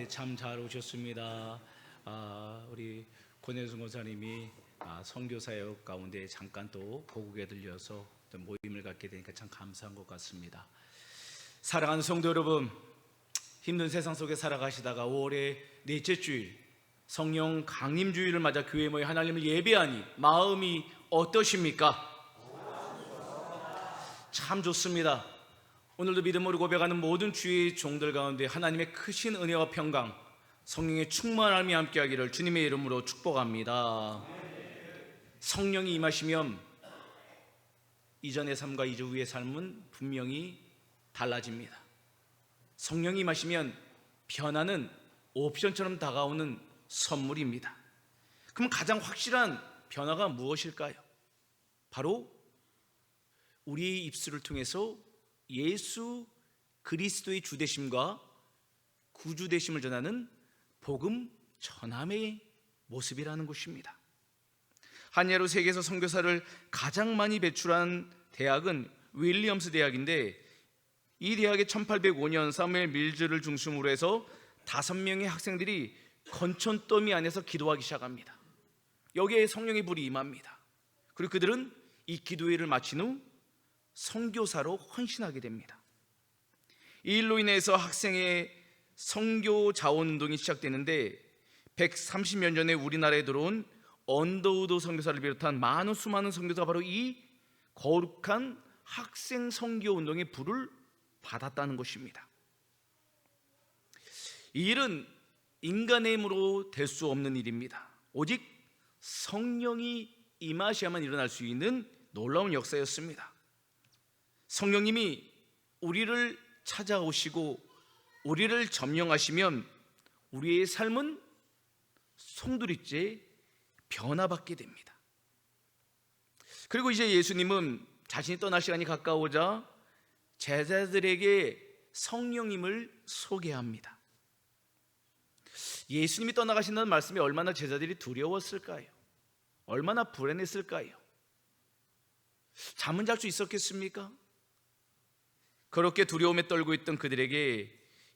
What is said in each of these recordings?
네, 참 잘 오셨습니다. 우리 권현승 권사님이 선교사역 가운데 잠깐 또 보국에 들려서 모임을 갖게 되니까 참 감사한 것 같습니다. 사랑하는 성도 여러분, 힘든 세상 속에 살아가시다가 5월의 넷째 주일 성령 강림주일을 맞아 교회에 모여 하나님을 예배하니 마음이 어떠십니까? 참 좋습니다. 오늘도 믿음으로 고백하는 모든 주의 종들 가운데 하나님의 크신 은혜와 평강, 성령의 충만함이 함께하기를 주님의 이름으로 축복합니다. 성령이 임하시면 이전의 삶과 이제 후의 삶은 분명히 달라집니다. 성령이 임하시면 변화는 옵션처럼 다가오는 선물입니다. 그럼 가장 확실한 변화가 무엇일까요? 바로 우리의 입술을 통해서 예수 그리스도의 주되심과 구주되심을 전하는 복음 전함의 모습이라는 것입니다. 한 해로 세계에서 선교사를 가장 많이 배출한 대학은 윌리엄스 대학인데, 이 대학에 1805년 사무엘 밀즈를 중심으로 해서 5명의 학생들이 건천더미 안에서 기도하기 시작합니다. 여기에 성령의 불이 임합니다. 그리고 그들은 이 기도회를 마친 후 선교사로 헌신하게 됩니다. 이 일로 인해서 학생의 선교 자원운동이 시작되는데, 130년 전에 우리나라에 들어온 언더우드 선교사를 비롯한 많은 수많은 선교사가 바로 이 거룩한 학생 선교 운동의 불을 받았다는 것입니다. 이 일은 인간의 힘으로 될 수 없는 일입니다. 오직 성령이 임하셔야만 일어날 수 있는 놀라운 역사였습니다. 성령님이 우리를 찾아오시고 우리를 점령하시면 우리의 삶은 송두리째 변화받게 됩니다. 그리고 이제 예수님은 자신이 떠날 시간이 가까우자 제자들에게 성령님을 소개합니다. 예수님이 떠나가신다는 말씀이 얼마나 제자들이 두려웠을까요? 얼마나 불안했을까요? 잠은 잘 수 있었겠습니까? 그렇게 두려움에 떨고 있던 그들에게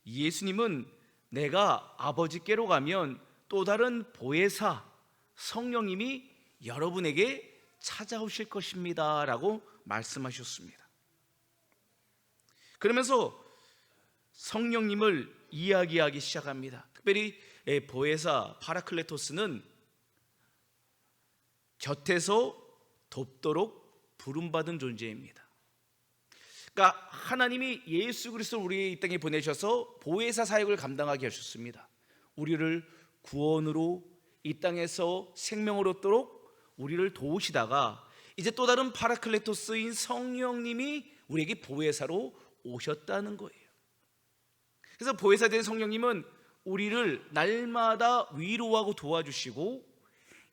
예수님은 내가 아버지께로 가면 또 다른 보혜사 성령님이 여러분에게 찾아오실 것입니다 라고 말씀하셨습니다. 그러면서 성령님을 이야기하기 시작합니다. 특별히 보혜사 파라클레토스는 곁에서 돕도록 부름받은 존재입니다. 그러니까 하나님이 예수 그리스도를 우리 이 땅에 보내셔서 보혜사 사역을 감당하게 하셨습니다. 우리를 구원으로 이 땅에서 생명을 얻도록 우리를 도우시다가 이제 또 다른 파라클레토스인 성령님이 우리에게 보혜사로 오셨다는 거예요. 그래서 보혜사 된 성령님은 우리를 날마다 위로하고 도와주시고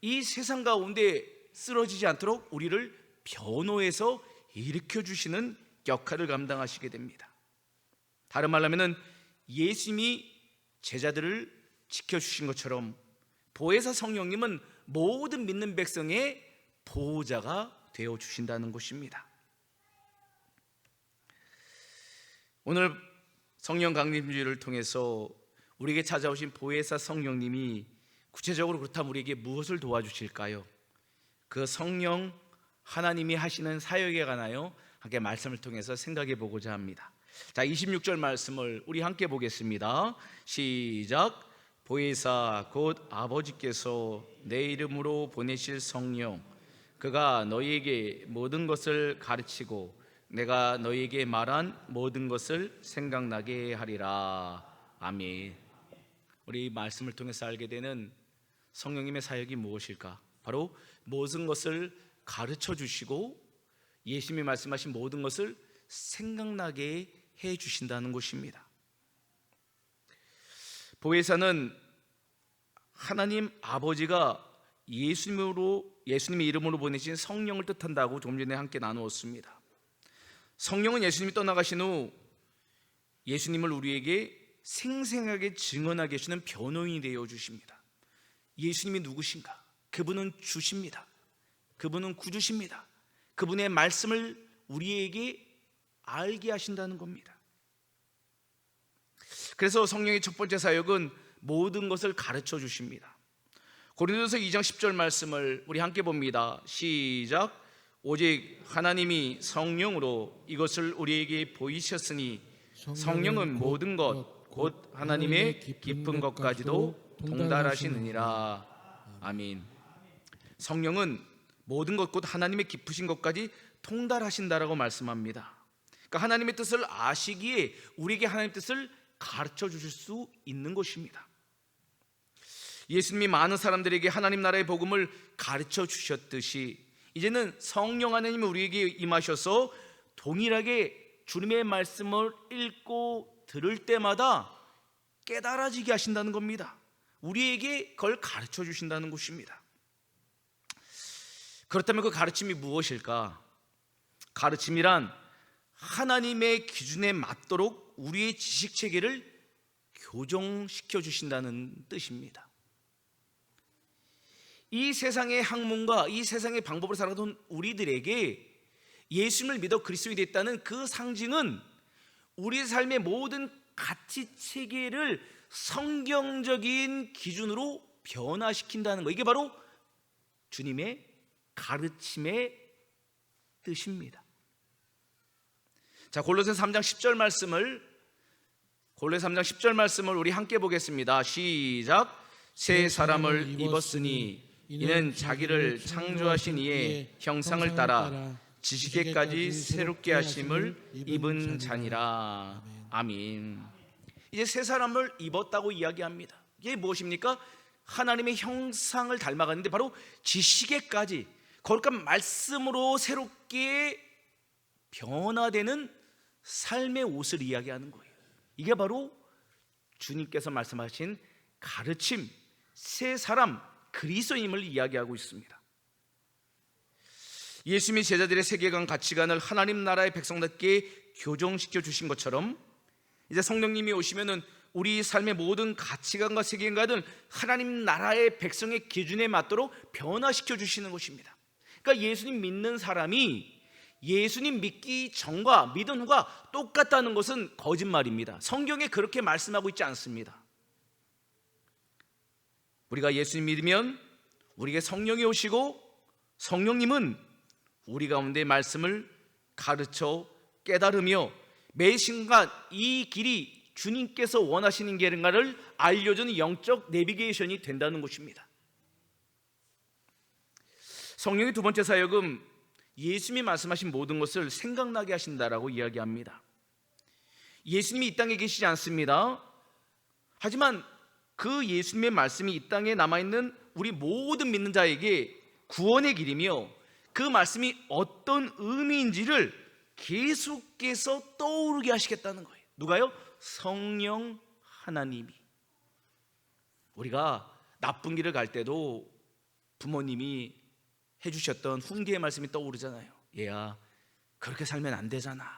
이 세상 가운데 쓰러지지 않도록 우리를 변호해서 일으켜주시는 역할을 감당하시게 됩니다. 다른 말로 하면 예수님이 제자들을 지켜주신 것처럼 보혜사 성령님은 모든 믿는 백성의 보호자가 되어주신다는 것입니다. 오늘 성령 강림주일을 통해서 우리에게 찾아오신 보혜사 성령님이 구체적으로 그렇다면 우리에게 무엇을 도와주실까요? 그 성령 하나님이 하시는 사역에 관하여 함께 말씀을 통해서 생각해 보고자 합니다. 자, 26절 말씀을 우리 함께 보겠습니다. 시작. 보혜사 곧 아버지께서 내 이름으로 보내실 성령, 그가 너희에게 모든 것을 가르치고 내가 너희에게 말한 모든 것을 생각나게 하리라. 아멘. 우리 말씀을 통해서 알게 되는 성령님의 사역이 무엇일까? 바로 모든 것을 가르쳐 주시고 예수님이 말씀하신 모든 것을 생각나게 해 주신다는 것입니다. 보혜사는 하나님 아버지가 예수님의 이름으로 보내신 성령을 뜻한다고 좀 전에 함께 나누었습니다. 성령은 예수님이 떠나가신 후 예수님을 우리에게 생생하게 증언하게 해주는 변호인이 되어 주십니다. 예수님이 누구신가? 그분은 주십니다. 그분은 구주십니다. 그분의 말씀을 우리에게 알게 하신다는 겁니다. 그래서 성령의 첫 번째 사역은 모든 것을 가르쳐 주십니다. 고린도서 2장 10절 말씀을 우리 함께 봅니다. 시작. 오직 하나님이 성령으로 이것을 우리에게 보이셨으니 성령은 모든 것 곧 하나님의 깊은 것까지도 통달하시느니라. 아멘. 성령은 모든 것 곧 하나님의 깊으신 것까지 통달하신다라고 말씀합니다. 그러니까 하나님의 뜻을 아시기에 우리에게 하나님의 뜻을 가르쳐 주실 수 있는 것입니다. 예수님이 많은 사람들에게 하나님 나라의 복음을 가르쳐 주셨듯이 이제는 성령 하나님이 우리에게 임하셔서 동일하게 주님의 말씀을 읽고 들을 때마다 깨달아지게 하신다는 겁니다. 우리에게 그걸 가르쳐 주신다는 것입니다. 그렇다면 그 가르침이 무엇일까? 가르침이란 하나님의 기준에 맞도록 우리의 지식 체계를 교정시켜 주신다는 뜻입니다. 이 세상의 학문과 이 세상의 방법으로 살아가던 우리들에게 예수님을 믿어 그리스도인이 됐다는 그 상징은 우리 삶의 모든 가치 체계를 성경적인 기준으로 변화시킨다는 것, 이게 바로 주님의 가르침의 뜻입니다. 자, 골로새서 3장 10절 말씀을 우리 함께 보겠습니다. 시작. 새 사람을 입었으니 이는 자기를 창조하신 이의 형상을 따라 지식에까지 새롭게 하심을 입은 자니라. 아멘. 이제 새 사람을 입었다고 이야기합니다. 이게 무엇입니까? 하나님의 형상을 닮아갔는데 바로 지식에까지, 거룩한 말씀으로 새롭게 변화되는 삶의 옷을 이야기하는 거예요. 이게 바로 주님께서 말씀하신 가르침, 새 사람, 그리스도임을 이야기하고 있습니다. 예수님이 제자들의 세계관, 가치관을 하나님 나라의 백성답게 교정시켜 주신 것처럼 이제 성령님이 오시면은 우리 삶의 모든 가치관과 세계관을 하나님 나라의 백성의 기준에 맞도록 변화시켜 주시는 것입니다. 그러니까 예수님 믿는 사람이 예수님 믿기 전과 믿은 후가 똑같다는 것은 거짓말입니다. 성경에 그렇게 말씀하고 있지 않습니다. 우리가 예수님 믿으면 우리에게 성령이 오시고 성령님은 우리 가운데 말씀을 가르쳐 깨달으며 매 순간 이 길이 주님께서 원하시는 길인가를 알려주는 영적 내비게이션이 된다는 것입니다. 성령의 두 번째 사역은 예수님이 말씀하신 모든 것을 생각나게 하신다라고 이야기합니다. 예수님이 이 땅에 계시지 않습니다. 하지만 그 예수님의 말씀이 이 땅에 남아있는 우리 모든 믿는 자에게 구원의 길이며 그 말씀이 어떤 의미인지를 계속해서 떠오르게 하시겠다는 거예요. 누가요? 성령 하나님이. 우리가 나쁜 길을 갈 때도 부모님이 해주셨던 훈계의 말씀이 떠오르잖아요. 얘야, 그렇게 살면 안 되잖아.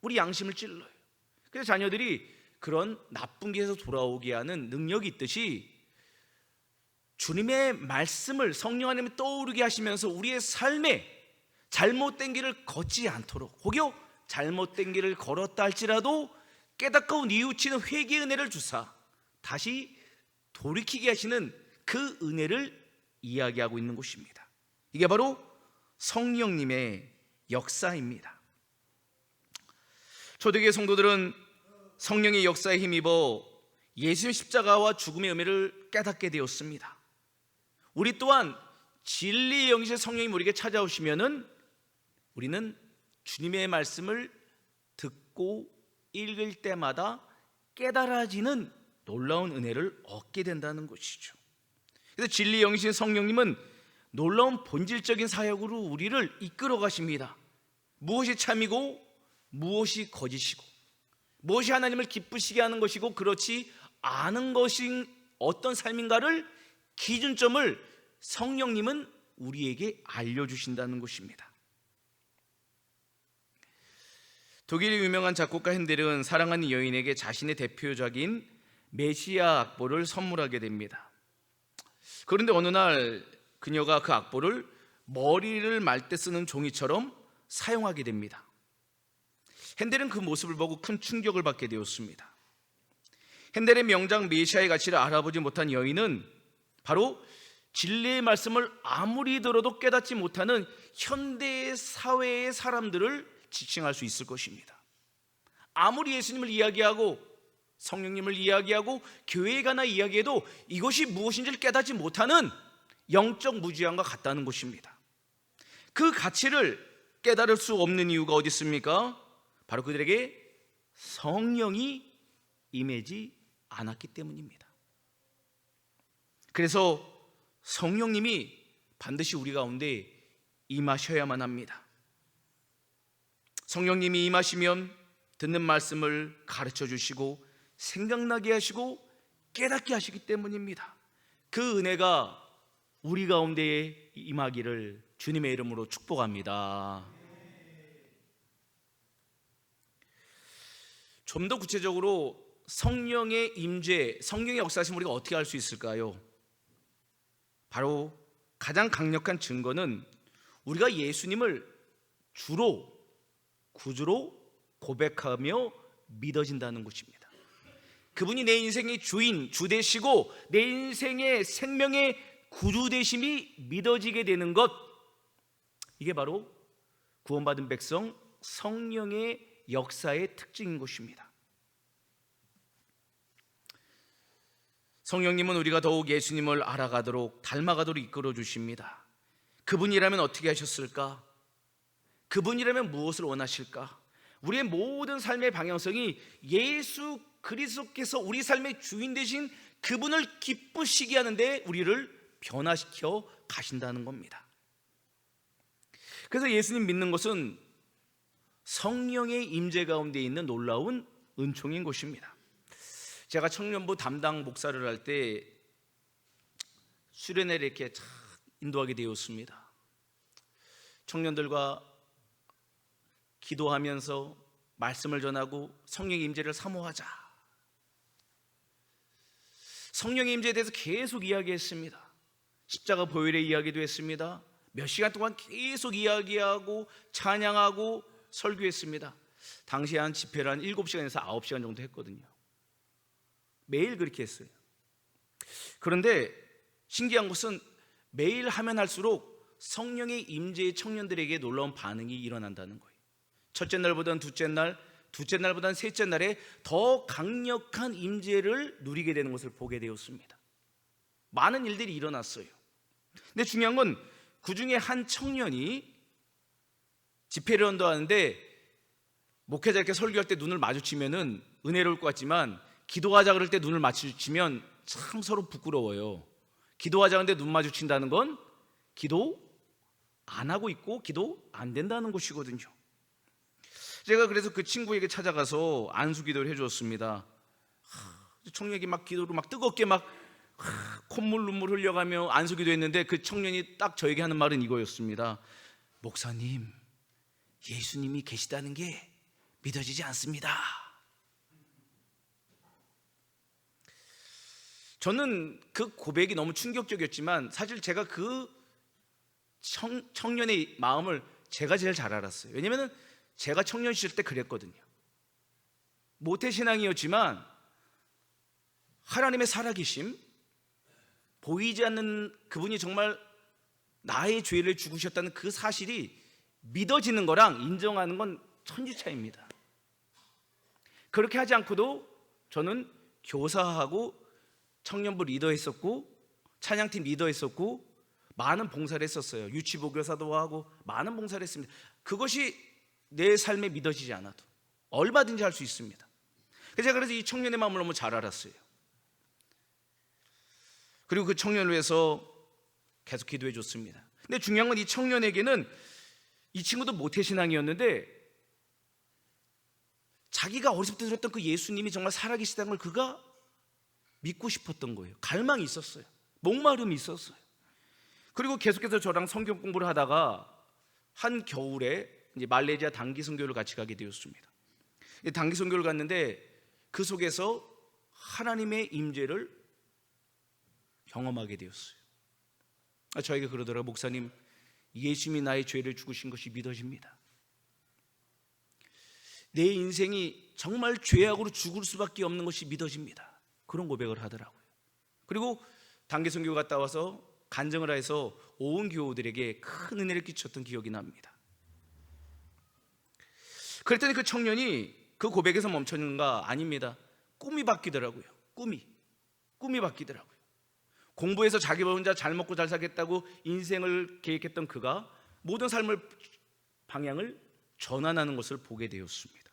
우리 양심을 찔러요. 그래서 자녀들이 그런 나쁜 길에서 돌아오게 하는 능력이 있듯이 주님의 말씀을 성령 하나님이 떠오르게 하시면서 우리의 삶에 잘못된 길을 걷지 않도록, 혹여 잘못된 길을 걸었다 할지라도 깨닫고 뉘우치는 회개의 은혜를 주사 다시 돌이키게 하시는 그 은혜를 이야기하고 있는 것입니다. 이게 바로 성령님의 역사입니다. 초대교회 성도들은 성령의 역사에 힘입어 예수의 십자가와 죽음의 의미를 깨닫게 되었습니다. 우리 또한 진리의 영이신 성령님 우리에게 찾아오시면은 우리는 주님의 말씀을 듣고 읽을 때마다 깨달아지는 놀라운 은혜를 얻게 된다는 것이죠. 그래서 진리의 영이신 성령님은 놀라운 본질적인 사역으로 우리를 이끌어 가십니다. 무엇이 참이고 무엇이 거짓이고 무엇이 하나님을 기쁘시게 하는 것이고 그렇지 않은 것이 어떤 삶인가를 기준점을 성령님은 우리에게 알려주신다는 것입니다. 독일의 유명한 작곡가 핸델은 사랑하는 여인에게 자신의 대표작인 메시아 악보를 선물하게 됩니다. 그런데 어느 날 그녀가 그 악보를 머리를 말 때 쓰는 종이처럼 사용하게 됩니다. 핸델은 그 모습을 보고 큰 충격을 받게 되었습니다. 핸델의 명작 메시아의 가치를 알아보지 못한 여인은 바로 진리의 말씀을 아무리 들어도 깨닫지 못하는 현대 사회의 사람들을 지칭할 수 있을 것입니다. 아무리 예수님을 이야기하고 성령님을 이야기하고 교회에 관한 이야기해도 이것이 무엇인지를 깨닫지 못하는 영적 무지함과 같다는 것입니다. 그 가치를 깨달을 수 없는 이유가 어디 있습니까? 바로 그들에게 성령이 임하지 않았기 때문입니다. 그래서 성령님이 반드시 우리 가운데 임하셔야만 합니다. 성령님이 임하시면 듣는 말씀을 가르쳐 주시고 생각나게 하시고 깨닫게 하시기 때문입니다. 그 은혜가 우리 가운데에 임하기를 주님의 이름으로 축복합니다. 좀 더 구체적으로 성령의 임재, 성령의 역사하심 우리가 어떻게 알 수 있을까요? 바로 가장 강력한 증거는 우리가 예수님을 주로 구주로 고백하며 믿어진다는 것입니다. 그분이 내 인생의 주인, 주 되시고 내 인생의 생명의 구주 되심이 믿어지게 되는 것, 이게 바로 구원받은 백성 성령의 역사의 특징인 것입니다. 성령님은 우리가 더욱 예수님을 알아가도록 닮아가도록 이끌어 주십니다. 그분이라면 어떻게 하셨을까? 그분이라면 무엇을 원하실까? 우리의 모든 삶의 방향성이 예수 그리스도께서 우리 삶의 주인 되신 그분을 기쁘시게 하는데 우리를 변화시켜 가신다는 겁니다. 그래서 예수님 믿는 것은 성령의 임재 가운데 있는 놀라운 은총인 것입니다. 제가 청년부 담당 목사를 할 때 수련회를 이렇게 인도하게 되었습니다. 청년들과 기도하면서 말씀을 전하고 성령의 임재를 사모하자. 성령의 임재에 대해서 계속 이야기했습니다. 십자가 보혈의 이야기도 했습니다. 몇 시간 동안 계속 이야기하고 찬양하고 설교했습니다. 당시에 한 집회를 한 7시간에서 9시간 정도 했거든요. 매일 그렇게 했어요. 그런데 신기한 것은 매일 하면 할수록 성령의 임재의 청년들에게 놀라운 반응이 일어난다는 거예요. 첫째 날보다는 둘째 날, 둘째 날보다는 셋째 날에 더 강력한 임재를 누리게 되는 것을 보게 되었습니다. 많은 일들이 일어났어요. 근데 중요한 건 그 중에 한 청년이 집회를 언도하는데 목회자 이렇게 설교할 때 눈을 마주치면은 은혜로울 것 같지만 기도하자 그럴 때 눈을 마주치면 참 서로 부끄러워요. 기도하자 하는데 눈 마주친다는 건 기도 안 하고 있고 기도 안 된다는 것이거든요. 제가 그래서 그 친구에게 찾아가서 안수기도를 해주었습니다. 청년이 막 기도로 막 뜨겁게 막 콧물 눈물 흘려가며 안수기도 했는데 그 청년이 딱 저에게 하는 말은 이거였습니다. 목사님, 예수님이 계시다는 게 믿어지지 않습니다. 저는 그 고백이 너무 충격적이었지만 사실 제가 그 청년의 마음을 제가 제일 잘 알았어요. 왜냐하면 제가 청년 시절 때 그랬거든요. 모태신앙이었지만 하나님의 살아계심, 보이지 않는 그분이 정말 나의 죄를 죽으셨다는 그 사실이 믿어지는 거랑 인정하는 건 천지차이입니다. 그렇게 하지 않고도 저는 교사하고 청년부 리더했었고 찬양팀 리더했었고 많은 봉사를 했었어요. 유치보교사도 하고 많은 봉사를 했습니다. 그것이 내 삶에 믿어지지 않아도 얼마든지 할 수 있습니다. 제가 그래서 이 청년의 마음을 너무 잘 알았어요. 그리고 그 청년을 위해서 계속 기도해 줬습니다. 근데 중요한 건 이 청년에게는 이 친구도 모태신앙이었는데 자기가 어렸을 때 들었던 그 예수님이 정말 살아계시다는 걸 그가 믿고 싶었던 거예요. 갈망이 있었어요. 목마름이 있었어요. 그리고 계속해서 저랑 성경 공부를 하다가 한 겨울에 이제 말레이시아 단기 선교를 같이 가게 되었습니다. 단기 선교를 갔는데 그 속에서 하나님의 임재를 경험하게 되었어요. 저에게 그러더라고요. 목사님, 예수님이 나의 죄를 죽으신 것이 믿어집니다. 내 인생이 정말 죄악으로 죽을 수밖에 없는 것이 믿어집니다. 그런 고백을 하더라고요. 그리고 단기 선교 갔다 와서 간증을 해서 온 교우들에게 큰 은혜를 끼쳤던 기억이 납니다. 그랬더니 그 청년이 그 고백에서 멈췄는가? 아닙니다. 꿈이 바뀌더라고요. 꿈이 바뀌더라고요. 공부해서 자기 혼자 잘 먹고 잘 살겠다고 인생을 계획했던 그가 모든 삶의 방향을 전환하는 것을 보게 되었습니다.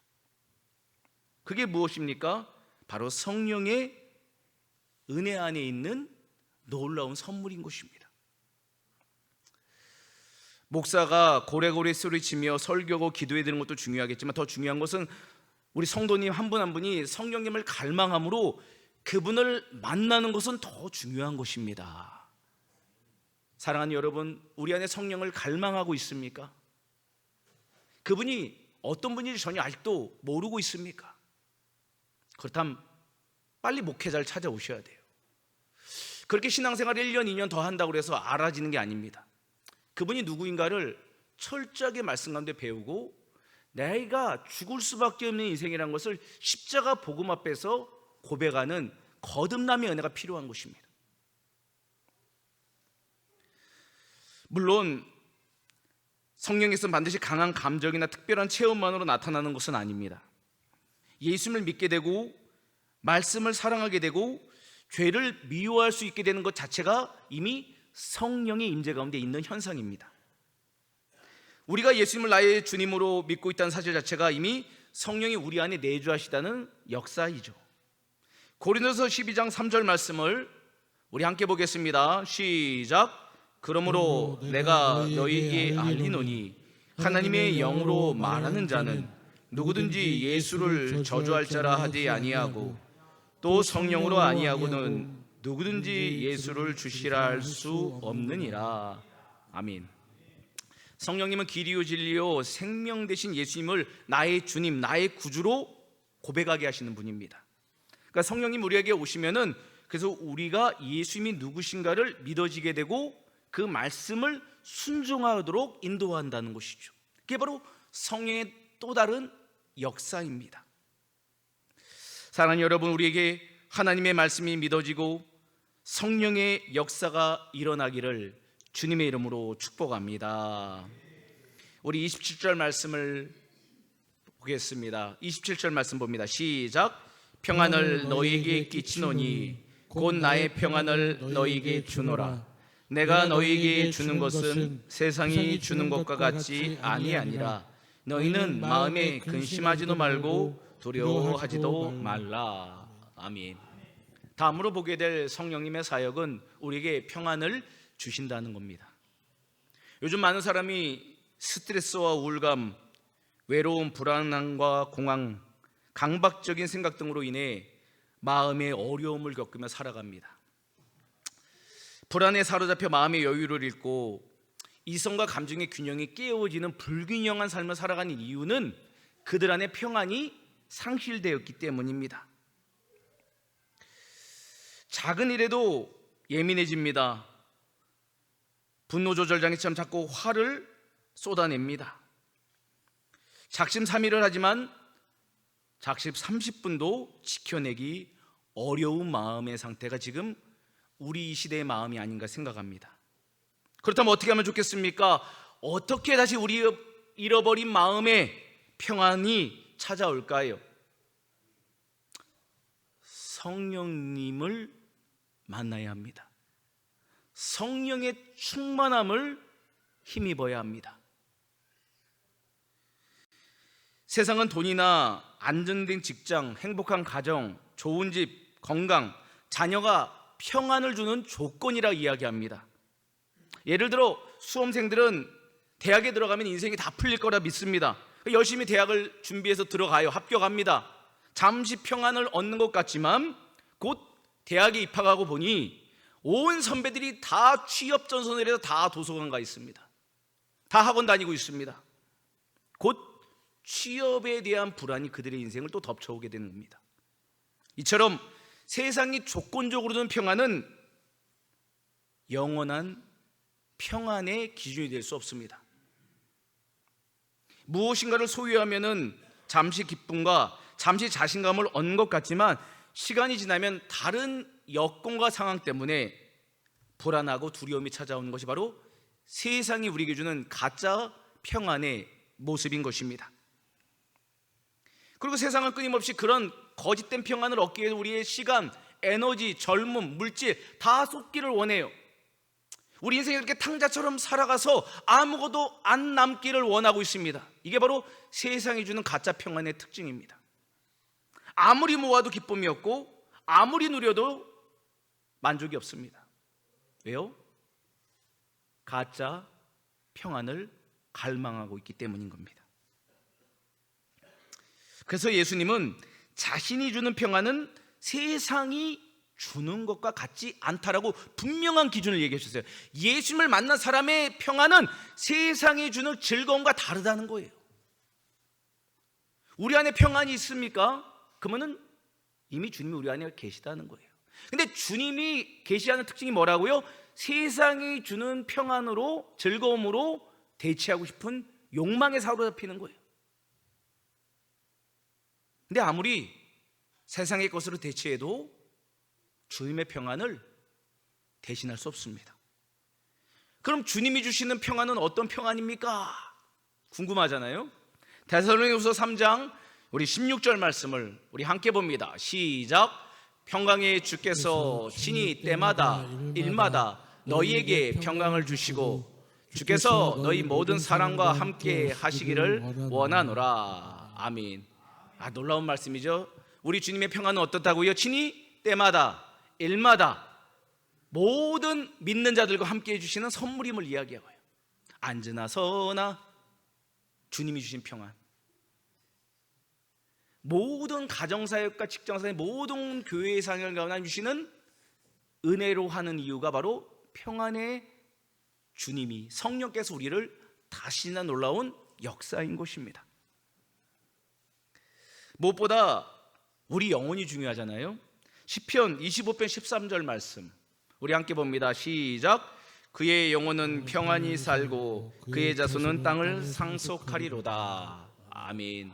그게 무엇입니까? 바로 성령의 은혜 안에 있는 놀라운 선물인 것입니다. 목사가 고래고래 소리치며 설교하고 기도해 드리는 것도 중요하겠지만 더 중요한 것은 우리 성도님 한 분 한 분이 성령님을 갈망함으로 그분을 만나는 것은 더 중요한 것입니다. 사랑하는 여러분, 우리 안에 성령을 갈망하고 있습니까? 그분이 어떤 분인지 전혀 아직도 모르고 있습니까? 그렇다면 빨리 목회자를 찾아오셔야 돼요. 그렇게 신앙생활 1년, 2년 더 한다고 해서 알아지는 게 아닙니다. 그분이 누구인가를 철저하게 말씀 가운데 배우고 내가 죽을 수밖에 없는 인생이라는 것을 십자가 복음 앞에서 고백하는 거듭남의 은혜가 필요한 것입니다. 물론 성령에서 반드시 강한 감정이나 특별한 체험만으로 나타나는 것은 아닙니다. 예수님을 믿게 되고 말씀을 사랑하게 되고 죄를 미워할 수 있게 되는 것 자체가 이미 성령의 임재 가운데 있는 현상입니다. 우리가 예수님을 나의 주님으로 믿고 있다는 사실 자체가 이미 성령이 우리 안에 내주하시다는 역사이죠. 고린도서 12장 3절 말씀을 우리 함께 보겠습니다. 시작. 그러므로 내가 너희에게 알리노니 하나님의 영으로 말하는 자는 누구든지 예수를 저주할 자라 하지 아니하고 또 성령으로 아니하고는 누구든지 예수를 주시라 할 수 없느니라. 아멘. 성령님은 길이요 진리요 생명 되신 예수님을 나의 주님, 나의 구주로 고백하게 하시는 분입니다. 그러니까 성령님 우리에게 오시면은 그래서 우리가 예수님이 누구신가를 믿어지게 되고 그 말씀을 순종하도록 인도한다는 것이죠. 그게 바로 성령의 또 다른 역사입니다. 사랑하는 여러분, 우리에게 하나님의 말씀이 믿어지고 성령의 역사가 일어나기를 주님의 이름으로 축복합니다. 우리 27절 말씀을 보겠습니다. 27절 말씀 봅니다. 시작. 평안을 너희에게 끼치노니 곧 나의 평안을 너희에게 주노라. 내가 너희에게 주는 것은 세상이 주는 것과 같이 아니하니라. 너희는 마음에 근심하지도 말고 두려워하지도 말라. 아멘. 다음으로 보게 될 성령님의 사역은 우리에게 평안을 주신다는 겁니다. 요즘 많은 사람이 스트레스와 우울감, 외로움, 불안함과 공황, 강박적인 생각 등으로 인해 마음의 어려움을 겪으며 살아갑니다. 불안에 사로잡혀 마음의 여유를 잃고 이성과 감정의 균형이 깨어지는 불균형한 삶을 살아가는 이유는 그들 안에 평안이 상실되었기 때문입니다. 작은 일에도 예민해집니다. 분노 조절 장애처럼 자꾸 화를 쏟아냅니다. 작심 삼일을 하지만 작심 30분도 지켜내기 어려운 마음의 상태가 지금 우리 이 시대의 마음이 아닌가 생각합니다. 그렇다면 어떻게 하면 좋겠습니까? 어떻게 다시 우리 잃어버린 마음에 평안이 찾아올까요? 성령님을 만나야 합니다. 성령의 충만함을 힘입어야 합니다. 세상은 돈이나 안정된 직장, 행복한 가정, 좋은 집, 건강, 자녀가 평안을 주는 조건이라 이야기합니다. 예를 들어 수험생들은 대학에 들어가면 인생이 다 풀릴 거라 믿습니다. 열심히 대학을 준비해서 들어가요. 합격합니다. 잠시 평안을 얻는 것 같지만 곧 대학에 입학하고 보니 온 선배들이 다 취업 전선을 해서 다 도서관 가 있습니다. 다 학원 다니고 있습니다. 곧 취업에 대한 불안이 그들의 인생을 또 덮쳐오게 되는 겁니다. 이처럼 세상이 조건적으로 주는 평안은 영원한 평안의 기준이 될 수 없습니다. 무엇인가를 소유하면은 잠시 기쁨과 잠시 자신감을 얻는 것 같지만 시간이 지나면 다른 여건과 상황 때문에 불안하고 두려움이 찾아오는 것이 바로 세상이 우리에게 주는 가짜 평안의 모습인 것입니다. 그리고 세상은 끊임없이 그런 거짓된 평안을 얻기 위해 우리의 시간, 에너지, 젊음, 물질 다 쏟기를 원해요. 우리 인생이 이렇게 탕자처럼 살아가서 아무것도 안 남기를 원하고 있습니다. 이게 바로 세상이 주는 가짜 평안의 특징입니다. 아무리 모아도 기쁨이 없고 아무리 누려도 만족이 없습니다. 왜요? 가짜 평안을 갈망하고 있기 때문인 겁니다. 그래서 예수님은 자신이 주는 평안은 세상이 주는 것과 같지 않다라고 분명한 기준을 얘기해 주셨어요. 예수님을 만난 사람의 평안은 세상이 주는 즐거움과 다르다는 거예요. 우리 안에 평안이 있습니까? 그러면은 이미 주님이 우리 안에 계시다는 거예요. 근데 주님이 계시하는 특징이 뭐라고요? 세상이 주는 평안으로, 즐거움으로 대체하고 싶은 욕망에 사로잡히는 거예요. 근데 아무리 세상의 것으로 대체해도 주님의 평안을 대신할 수 없습니다. 그럼 주님이 주시는 평안은 어떤 평안입니까? 궁금하잖아요. 데살로니가후서 3장 우리 16절 말씀을 우리 함께 봅니다. 시작. 평강의 주께서 친히 때마다 일마다 너희에게 평강을 주시고 주께서 너희 모든 사랑과 함께 하시기를 원하노라. 아멘. 놀라운 말씀이죠. 우리 주님의 평안은 어떻다고요? 친히 때마다 일마다 모든 믿는 자들과 함께 해주시는 선물임을 이야기하고요. 앉으나 서나 주님이 주신 평안, 모든 가정사역과 직장사역, 모든 교회의 상을 가운데 주시는 은혜로 하는 이유가 바로 평안의 주님이 성령께서 우리를 다시나 놀라운 역사인 것입니다. 무엇보다 우리 영혼이 중요하잖아요. 시편 25편 13절 말씀 우리 함께 봅니다. 시작. 그의 영혼은 평안히 살고 그의 자손은 땅을 상속하리로다. 아멘.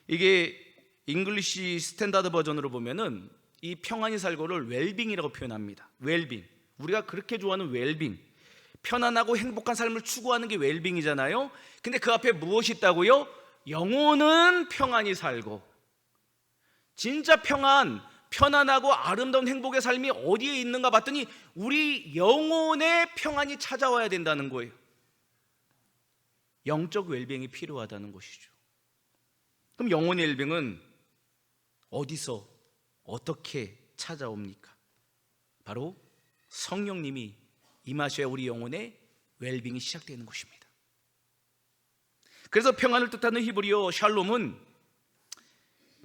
이게 잉글리시 스탠다드 버전으로 보면은 이 평안히 살고를 웰빙이라고 표현합니다. 웰빙. 우리가 그렇게 좋아하는 웰빙, 편안하고 행복한 삶을 추구하는 게 웰빙이잖아요. 근데 그 앞에 무엇이 있다고요? 영혼은 평안히 살고. 진짜 편안하고 아름다운 행복의 삶이 어디에 있는가 봤더니 우리 영혼의 평안이 찾아와야 된다는 거예요. 영적 웰빙이 필요하다는 것이죠. 그럼 영혼의 웰빙은 어디서 어떻게 찾아옵니까? 바로 성령님이 임하셔야 우리 영혼의 웰빙이 시작되는 것입니다. 그래서 평안을 뜻하는 히브리어 샬롬은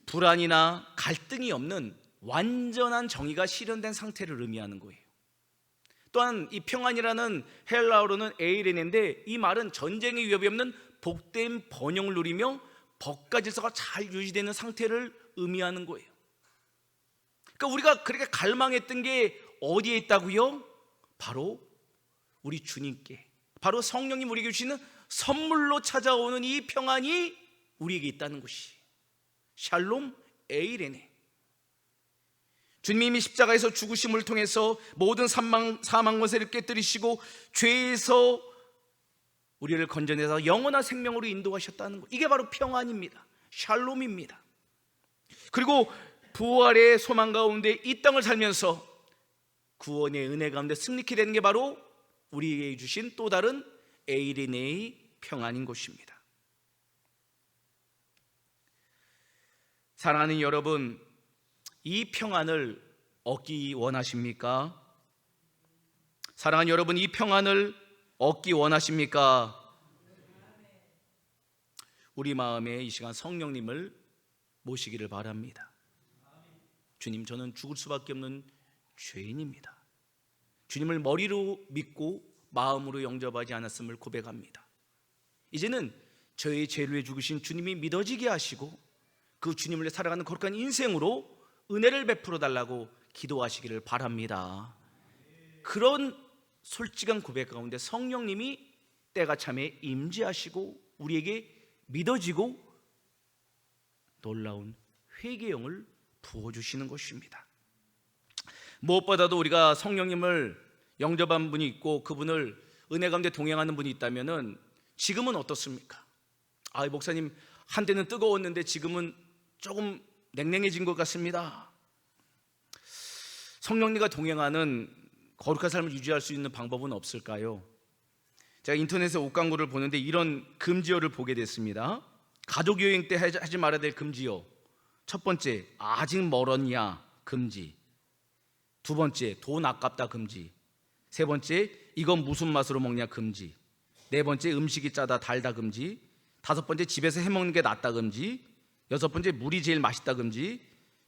불안이나 갈등이 없는 완전한 정의가 실현된 상태를 의미하는 거예요. 또한 이 평안이라는 헬라어로는 에이레네인데 이 말은 전쟁의 위협이 없는 복된 번영을 누리며 법과 질서가 잘 유지되는 상태를 의미하는 거예요. 그러니까 우리가 그렇게 갈망했던 게 어디에 있다고요? 바로 우리 주님께, 바로 성령님 우리에게 주시는 선물로 찾아오는 이 평안이 우리에게 있다는 것이 샬롬 에이레네. 주님이 십자가에서 죽으심을 통해서 모든 사망 권세를 깨뜨리시고 죄에서 우리를 건져내서 영원한 생명으로 인도하셨다는 것, 이게 바로 평안입니다. 샬롬입니다. 그리고 부활의 소망 가운데 이 땅을 살면서 구원의 은혜 가운데 승리케 되는 게 바로 우리에게 주신 또 다른 에이레네의 평안인 것입니다. 사랑하는 여러분, 이 평안을 얻기 원하십니까? 사랑하는 여러분, 이 평안을 얻기 원하십니까? 우리 마음에 이 시간 성령님을 모시기를 바랍니다. 주님, 저는 죽을 수밖에 없는 죄인입니다. 주님을 머리로 믿고 마음으로 영접하지 않았음을 고백합니다. 이제는 저의 죄를 위해 죽으신 주님이 믿어지게 하시고 그 주님을 위해 살아가는 거룩한 인생으로 은혜를 베풀어 달라고 기도하시기를 바랍니다. 그런 솔직한 고백 가운데 성령님이 때가 참에 임재하시고 우리에게 믿어지고 놀라운 회개의 영을 부어주시는 것입니다. 무엇보다도 우리가 성령님을 영접한 분이 있고 그분을 은혜 가운데 동행하는 분이 있다면은 지금은 어떻습니까? 목사님, 한때는 뜨거웠는데 지금은 조금 냉랭해진 것 같습니다. 성령님과 동행하는 거룩한 삶을 유지할 수 있는 방법은 없을까요? 제가 인터넷에 옷 광고를 보는데 이런 금지어를 보게 됐습니다. 가족 여행 때 하지 말아야 될 금지어. 첫 번째, 아직 멀었냐 금지. 두 번째, 돈 아깝다 금지. 세 번째, 이건 무슨 맛으로 먹냐 금지. 네 번째, 음식이 짜다 달다 금지. 다섯 번째, 집에서 해먹는 게 낫다 금지. 여섯 번째, 물이 제일 맛있다 금지.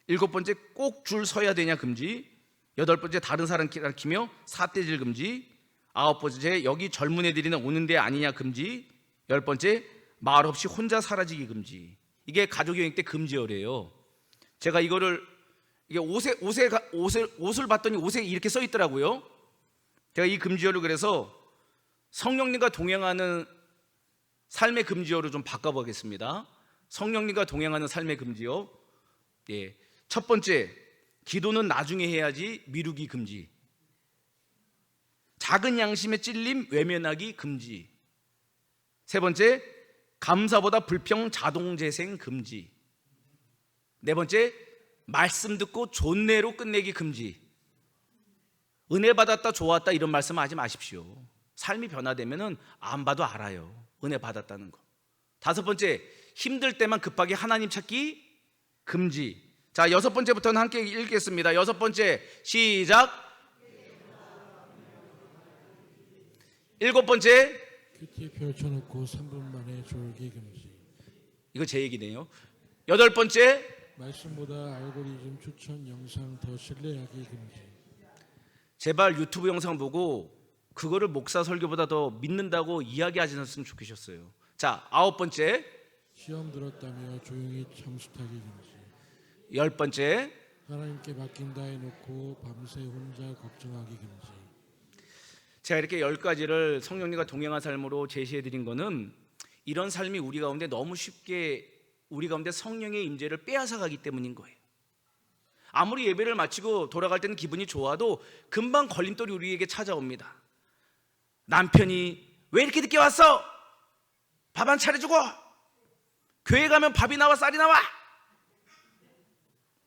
일곱 번째, 꼭 줄 서야 되냐 금지. 여덟 번째, 다른 사람 가르치며 삿대질 금지. 아홉 번째, 여기 젊은 애들이나 오는 데 아니냐 금지. 열 번째, 말 없이 혼자 사라지기 금지. 이게 가족 여행 때 금지어래요. 제가 이거를 이게 옷을 봤더니 옷에 이렇게 써 있더라고요. 제가 이 금지어를 그래서 성령님과 동행하는 삶의 금지어로 좀 바꿔보겠습니다. 성령님과 동행하는 삶의 금지어. 첫 번째, 기도는 나중에 해야지 미루기 금지. 작은 양심에 찔림 외면하기 금지. 세 번째, 감사보다 불평 자동재생 금지. 네 번째, 말씀 듣고 존내로 끝내기 금지. 은혜 받았다 좋았다 이런 말씀 하지 마십시오. 삶이 변화되면은 안 봐도 알아요, 은혜 받았다는 거. 다섯 번째, 힘들 때만 급하게 하나님 찾기 금지. 자, 여섯 번째부터는 함께 읽겠습니다. 여섯 번째, 시작. 일곱 번째, 큐티 펼쳐놓고 3분 만에 졸기 금지. 이거 제 얘기네요. 여덟 번째, 말씀보다 알고리즘 추천 영상 더 신뢰하기 금지. 제발 유튜브 영상 보고 그거를 목사 설교보다 더 믿는다고 이야기하지 않았으면 좋겠어요. 자, 아홉 번째, 시험 들었다며 조용히 잠수타기 금지. 열 번째, 하나님께 맡긴다 해놓고 밤새 혼자 걱정하기 금지. 제가 이렇게 10가지를 성령님과 동행한 삶으로 제시해드린 거는 이런 삶이 우리 가운데 너무 쉽게 우리 가운데 성령의 임재를 빼앗아가기 때문인 거예요. 아무리 예배를 마치고 돌아갈 때는 기분이 좋아도 금방 걸림돌이 우리에게 찾아옵니다. 남편이 왜 이렇게 늦게 왔어? 밥 안 차려주고? 교회 가면 밥이 나와 쌀이 나와?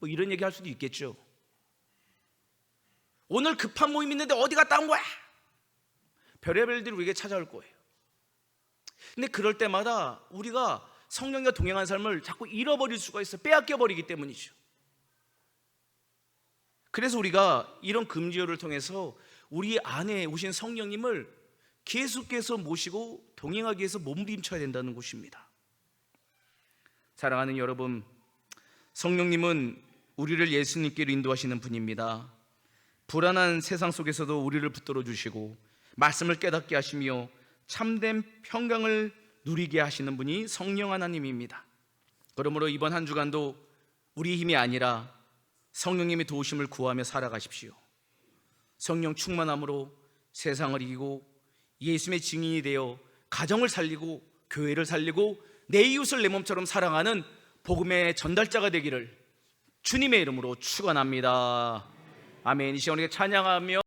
뭐 이런 얘기 할 수도 있겠죠. 오늘 급한 모임 있는데 어디 갔다 온 거야? 별의별 일들이 우리에게 찾아올 거예요. 근데 그럴 때마다 우리가 성령과 동행한 삶을 자꾸 잃어버릴 수가 있어요. 빼앗겨버리기 때문이죠. 그래서 우리가 이런 금지어를 통해서 우리 안에 오신 성령님을 계속해서 모시고 동행하기 위해서 몸부림쳐야 된다는 것입니다. 사랑하는 여러분, 성령님은 우리를 예수님께로 인도하시는 분입니다. 불안한 세상 속에서도 우리를 붙들어 주시고 말씀을 깨닫게 하시며 참된 평강을 누리게 하시는 분이 성령 하나님입니다. 그러므로 이번 한 주간도 우리 힘이 아니라 성령님의 도우심을 구하며 살아가십시오. 성령 충만함으로 세상을 이기고 예수님의 증인이 되어 가정을 살리고 교회를 살리고 내 이웃을 내 몸처럼 사랑하는 복음의 전달자가 되기를 주님의 이름으로 축원합니다. 아멘. 이 시간에 찬양하며